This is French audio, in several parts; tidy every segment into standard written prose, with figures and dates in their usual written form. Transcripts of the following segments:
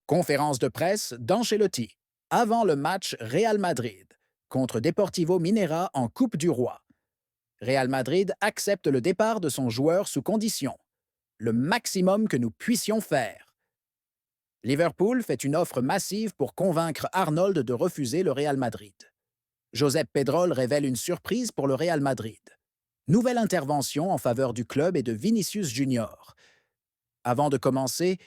Conférence de presse d'Ancelotti avant le match Real Madrid contre Deportivo Minera en Coupe du Roi. Real Madrid accepte le départ de son joueur sous condition. Le maximum que nous puissions faire. Liverpool fait une offre massive pour convaincre Arnold de refuser le Real Madrid. Josep Pedrol révèle une surprise pour le Real Madrid. Nouvelle intervention en faveur du club et de Vinicius Junior. Avant de commencer,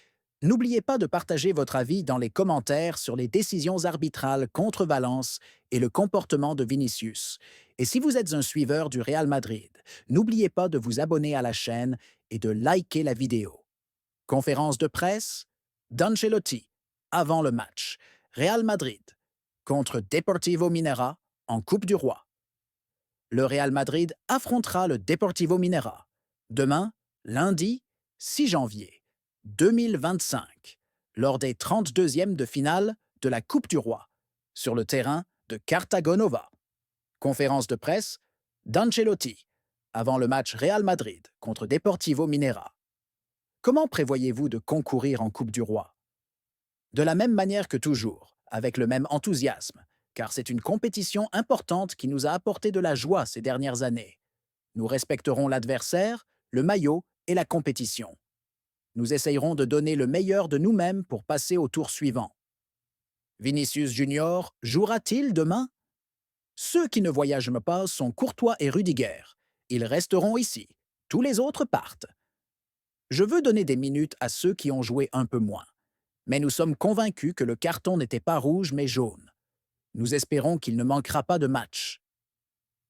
n'oubliez pas de partager votre avis dans les commentaires sur les décisions arbitrales contre Valence et le comportement de Vinicius. Et si vous êtes un suiveur du Real Madrid, n'oubliez pas de vous abonner à la chaîne et de liker la vidéo. Conférence de presse d'Ancelotti avant le match. Real Madrid contre Deportivo Minera en Coupe du Roi. Le Real Madrid affrontera le Deportivo Minera demain, lundi 6 janvier 2025, lors des 32e de finale de la Coupe du Roi, sur le terrain de Cartagonova. Conférence de presse d'Ancelotti avant le match Real Madrid contre Deportivo Minera. Comment prévoyez-vous de concourir en Coupe du Roi? De la même manière que toujours, avec le même enthousiasme, car c'est une compétition importante qui nous a apporté de la joie ces dernières années. Nous respecterons l'adversaire, le maillot et la compétition. Nous essayerons de donner le meilleur de nous-mêmes pour passer au tour suivant. Vinicius Junior jouera-t-il demain? Ceux qui ne voyagent pas sont Courtois et Rudiger. Ils resteront ici. Tous les autres partent. Je veux donner des minutes à ceux qui ont joué un peu moins. Mais nous sommes convaincus que le carton n'était pas rouge mais jaune. Nous espérons qu'il ne manquera pas de match.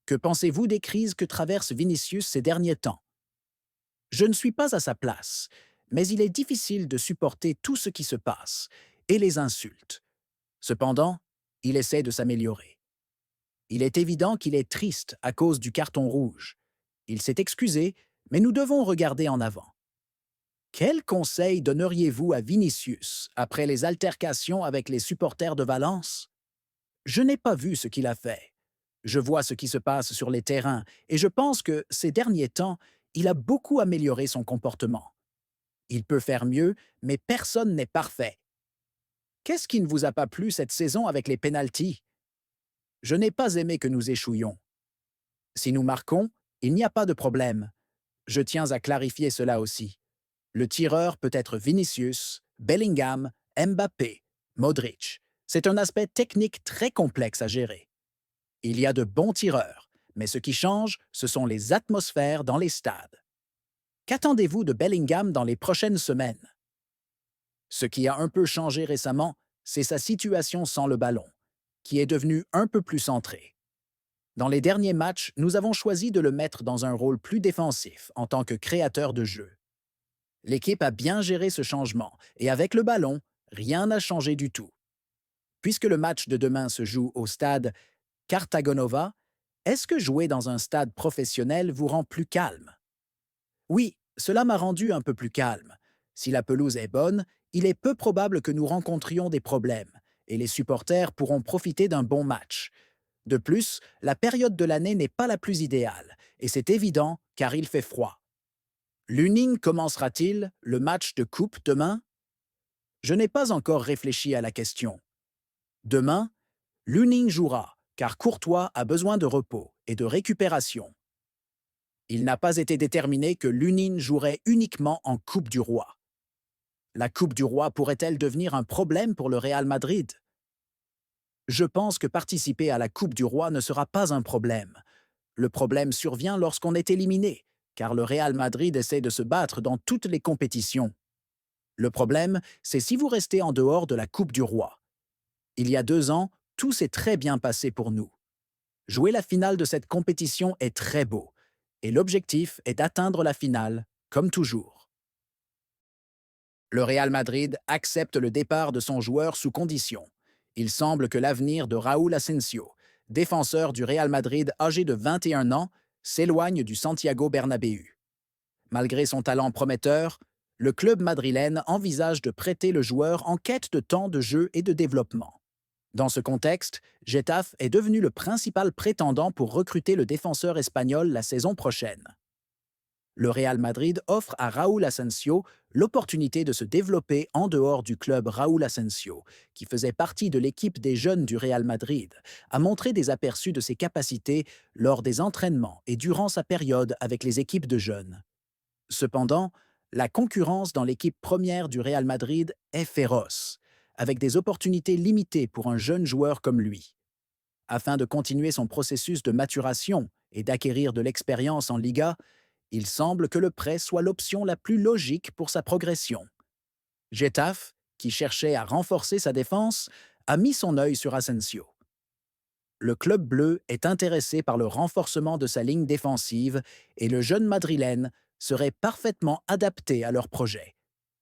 Que pensez-vous des crises que traverse Vinicius ces derniers temps? Je ne suis pas à sa place, mais il est difficile de supporter tout ce qui se passe et les insultes. Cependant, il essaie de s'améliorer. Il est évident qu'il est triste à cause du carton rouge. Il s'est excusé, mais nous devons regarder en avant. Quel conseil donneriez-vous à Vinicius après les altercations avec les supporters de Valence? Je n'ai pas vu ce qu'il a fait. Je vois ce qui se passe sur les terrains et je pense que, ces derniers temps, il a beaucoup amélioré son comportement. Il peut faire mieux, mais personne n'est parfait. Qu'est-ce qui ne vous a pas plu cette saison avec les pénaltys? Je n'ai pas aimé que nous échouions. Si nous marquons, il n'y a pas de problème. Je tiens à clarifier cela aussi. Le tireur peut être Vinicius, Bellingham, Mbappé, Modric. C'est un aspect technique très complexe à gérer. Il y a de bons tireurs, mais ce qui change, ce sont les atmosphères dans les stades. Qu'attendez-vous de Bellingham dans les prochaines semaines? Ce qui a un peu changé récemment, c'est sa situation sans le ballon, qui est devenue un peu plus centrée. Dans les derniers matchs, nous avons choisi de le mettre dans un rôle plus défensif en tant que créateur de jeu. L'équipe a bien géré ce changement et avec le ballon, rien n'a changé du tout. Puisque le match de demain se joue au stade Cartagonova, est-ce que jouer dans un stade professionnel vous rend plus calme? Oui, cela m'a rendu un peu plus calme. Si la pelouse est bonne, il est peu probable que nous rencontrions des problèmes et les supporters pourront profiter d'un bon match. De plus, la période de l'année n'est pas la plus idéale et c'est évident car il fait froid. Luning commencera-t-il le match de coupe demain? Je n'ai pas encore réfléchi à la question. Demain, Luning jouera, car Courtois a besoin de repos et de récupération. Il n'a pas été déterminé que Lunin jouerait uniquement en Coupe du Roi. La Coupe du Roi pourrait-elle devenir un problème pour le Real Madrid? Je pense que participer à la Coupe du Roi ne sera pas un problème. Le problème survient lorsqu'on est éliminé, car le Real Madrid essaie de se battre dans toutes les compétitions. Le problème, c'est si vous restez en dehors de la Coupe du Roi. Il y a 2 ans, tout s'est très bien passé pour nous. Jouer la finale de cette compétition est très beau, et l'objectif est d'atteindre la finale, comme toujours. Le Real Madrid accepte le départ de son joueur sous condition. Il semble que l'avenir de Raúl Asensio, défenseur du Real Madrid âgé de 21 ans, s'éloigne du Santiago Bernabéu. Malgré son talent prometteur, le club madrilène envisage de prêter le joueur en quête de temps de jeu et de développement. Dans ce contexte, Getafe est devenu le principal prétendant pour recruter le défenseur espagnol la saison prochaine. Le Real Madrid offre à Raúl Asensio l'opportunité de se développer en dehors du club. Raúl Asensio, qui faisait partie de l'équipe des jeunes du Real Madrid, a montré des aperçus de ses capacités lors des entraînements et durant sa période avec les équipes de jeunes. Cependant, la concurrence dans l'équipe première du Real Madrid est féroce, avec des opportunités limitées pour un jeune joueur comme lui. Afin de continuer son processus de maturation et d'acquérir de l'expérience en Liga, il semble que le prêt soit l'option la plus logique pour sa progression. Getafe, qui cherchait à renforcer sa défense, a mis son œil sur Asensio. Le club bleu est intéressé par le renforcement de sa ligne défensive et le jeune madrilène serait parfaitement adapté à leur projet.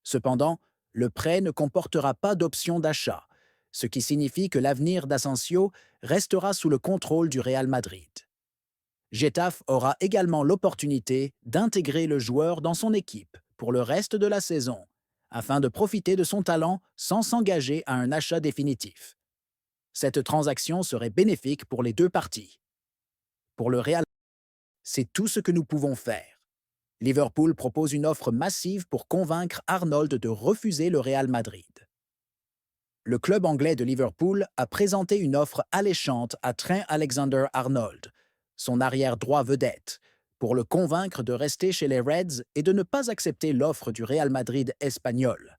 Cependant, le prêt ne comportera pas d'option d'achat, ce qui signifie que l'avenir d'Asensio restera sous le contrôle du Real Madrid. Getafe aura également l'opportunité d'intégrer le joueur dans son équipe pour le reste de la saison, afin de profiter de son talent sans s'engager à un achat définitif. Cette transaction serait bénéfique pour les deux parties. Pour le Real, c'est tout ce que nous pouvons faire. Liverpool propose une offre massive pour convaincre Arnold de refuser le Real Madrid. Le club anglais de Liverpool a présenté une offre alléchante à Trent Alexander-Arnold, son arrière-droit vedette, pour le convaincre de rester chez les Reds et de ne pas accepter l'offre du Real Madrid espagnol.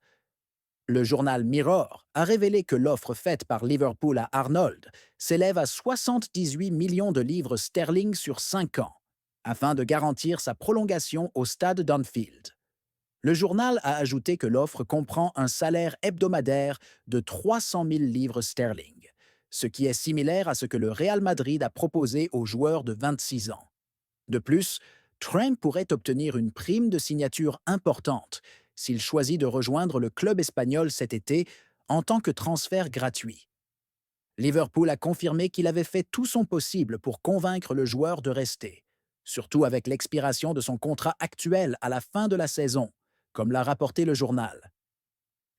Le journal Mirror a révélé que l'offre faite par Liverpool à Arnold s'élève à 78 millions de livres sterling sur 5 ans, afin de garantir sa prolongation au stade d'Anfield. Le journal a ajouté que l'offre comprend un salaire hebdomadaire de 300 000 livres sterling, ce qui est similaire à ce que le Real Madrid a proposé aux joueurs de 26 ans. De plus, Trent pourrait obtenir une prime de signature importante s'il choisit de rejoindre le club espagnol cet été en tant que transfert gratuit. Liverpool a confirmé qu'il avait fait tout son possible pour convaincre le joueur de rester, surtout avec l'expiration de son contrat actuel à la fin de la saison, comme l'a rapporté le journal.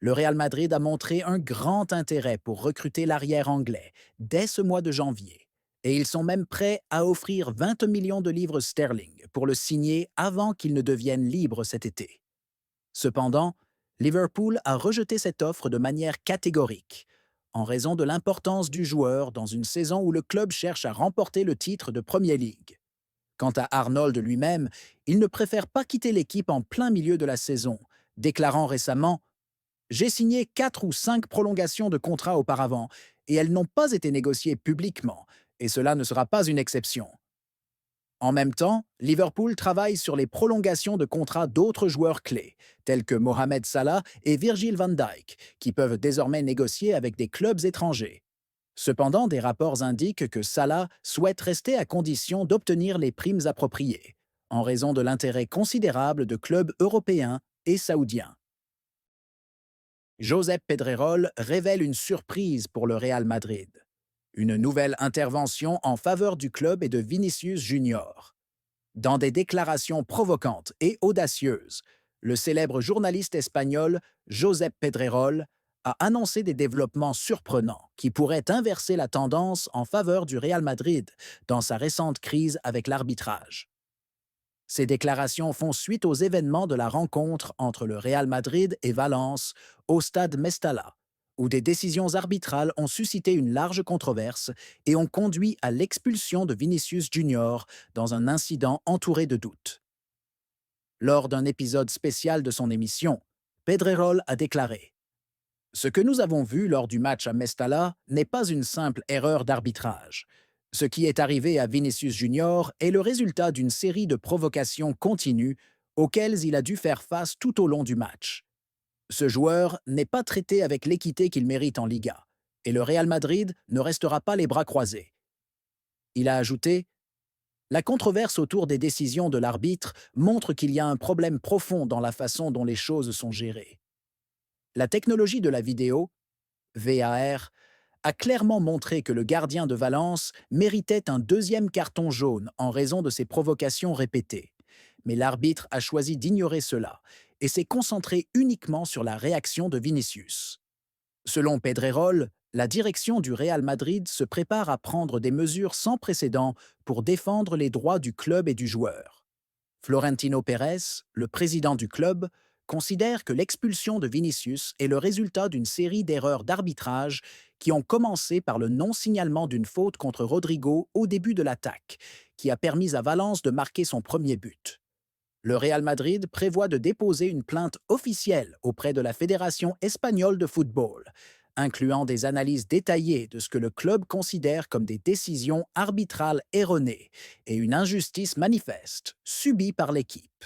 Le Real Madrid a montré un grand intérêt pour recruter l'arrière anglais dès ce mois de janvier, et ils sont même prêts à offrir 20 millions de livres sterling pour le signer avant qu'il ne devienne libre cet été. Cependant, Liverpool a rejeté cette offre de manière catégorique, en raison de l'importance du joueur dans une saison où le club cherche à remporter le titre de Premier League. Quant à Arnold lui-même, il ne préfère pas quitter l'équipe en plein milieu de la saison, déclarant récemment: j'ai signé 4 ou 5 prolongations de contrat auparavant, et elles n'ont pas été négociées publiquement, et cela ne sera pas une exception. En même temps, Liverpool travaille sur les prolongations de contrats d'autres joueurs clés, tels que Mohamed Salah et Virgil van Dijk, qui peuvent désormais négocier avec des clubs étrangers. Cependant, des rapports indiquent que Salah souhaite rester à condition d'obtenir les primes appropriées, en raison de l'intérêt considérable de clubs européens et saoudiens. Josep Pedrerol révèle une surprise pour le Real Madrid. Une nouvelle intervention en faveur du club et de Vinicius Junior. Dans des déclarations provocantes et audacieuses, le célèbre journaliste espagnol Josep Pedrerol a annoncé des développements surprenants qui pourraient inverser la tendance en faveur du Real Madrid dans sa récente crise avec l'arbitrage. Ces déclarations font suite aux événements de la rencontre entre le Real Madrid et Valence au stade Mestalla, où des décisions arbitrales ont suscité une large controverse et ont conduit à l'expulsion de Vinicius Junior dans un incident entouré de doutes. Lors d'un épisode spécial de son émission, Pedrerol a déclaré: ce que nous avons vu lors du match à Mestalla n'est pas une simple erreur d'arbitrage. Ce qui est arrivé à Vinicius Junior est le résultat d'une série de provocations continues auxquelles il a dû faire face tout au long du match. Ce joueur n'est pas traité avec l'équité qu'il mérite en Liga, et le Real Madrid ne restera pas les bras croisés. Il a ajouté: la controverse autour des décisions de l'arbitre montre qu'il y a un problème profond dans la façon dont les choses sont gérées. La technologie de la vidéo, VAR, a clairement montré que le gardien de Valence méritait un deuxième carton jaune en raison de ses provocations répétées. Mais l'arbitre a choisi d'ignorer cela et s'est concentré uniquement sur la réaction de Vinicius. Selon Pedrerol, la direction du Real Madrid se prépare à prendre des mesures sans précédent pour défendre les droits du club et du joueur. Florentino Pérez, le président du club, considère que l'expulsion de Vinicius est le résultat d'une série d'erreurs d'arbitrage qui ont commencé par le non-signalement d'une faute contre Rodrigo au début de l'attaque, qui a permis à Valence de marquer son premier but. Le Real Madrid prévoit de déposer une plainte officielle auprès de la Fédération espagnole de football, incluant des analyses détaillées de ce que le club considère comme des décisions arbitrales erronées et une injustice manifeste subie par l'équipe.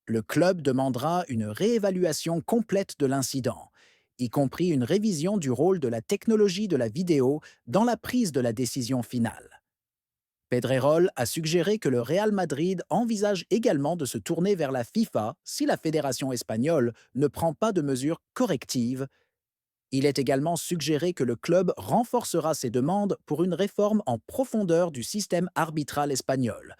Le club demandera une réévaluation complète de l'incident, y compris une révision du rôle de la technologie de la vidéo dans la prise de la décision finale. Pedrerol a suggéré que le Real Madrid envisage également de se tourner vers la FIFA si la fédération espagnole ne prend pas de mesures correctives. Il est également suggéré que le club renforcera ses demandes pour une réforme en profondeur du système arbitral espagnol,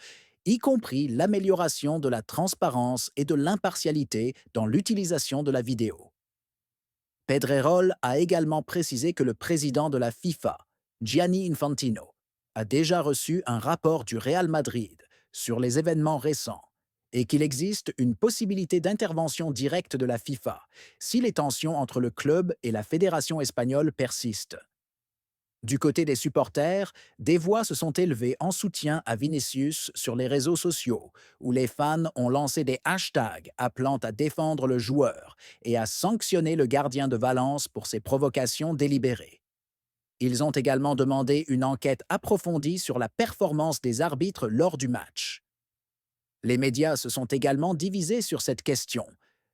y compris l'amélioration de la transparence et de l'impartialité dans l'utilisation de la vidéo. Pedrerol a également précisé que le président de la FIFA, Gianni Infantino, a déjà reçu un rapport du Real Madrid sur les événements récents et qu'il existe une possibilité d'intervention directe de la FIFA si les tensions entre le club et la fédération espagnole persistent. Du côté des supporters, des voix se sont élevées en soutien à Vinicius sur les réseaux sociaux, où les fans ont lancé des hashtags appelant à défendre le joueur et à sanctionner le gardien de Valence pour ses provocations délibérées. Ils ont également demandé une enquête approfondie sur la performance des arbitres lors du match. Les médias se sont également divisés sur cette question,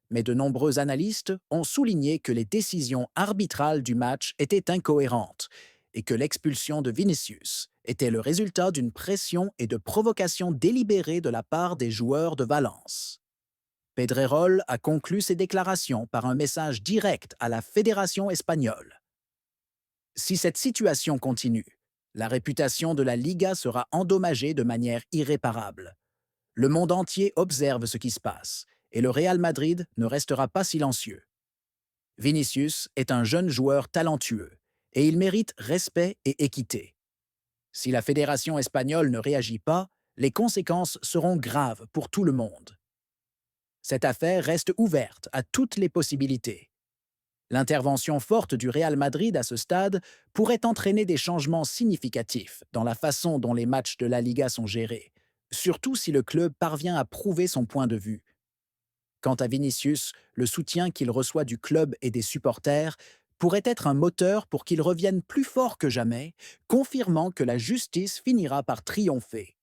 mais de nombreux analystes ont souligné que les décisions arbitrales du match étaient incohérentes et que l'expulsion de Vinicius était le résultat d'une pression et de provocation délibérée de la part des joueurs de Valence. Pedrerol a conclu ses déclarations par un message direct à la Fédération espagnole. Si cette situation continue, la réputation de la Liga sera endommagée de manière irréparable. Le monde entier observe ce qui se passe, et le Real Madrid ne restera pas silencieux. Vinicius est un jeune joueur talentueux, et il mérite respect et équité. Si la fédération espagnole ne réagit pas, les conséquences seront graves pour tout le monde. Cette affaire reste ouverte à toutes les possibilités. L'intervention forte du Real Madrid à ce stade pourrait entraîner des changements significatifs dans la façon dont les matchs de la Liga sont gérés, surtout si le club parvient à prouver son point de vue. Quant à Vinicius, le soutien qu'il reçoit du club et des supporters pourrait être un moteur pour qu'il revienne plus fort que jamais, confirmant que la justice finira par triompher.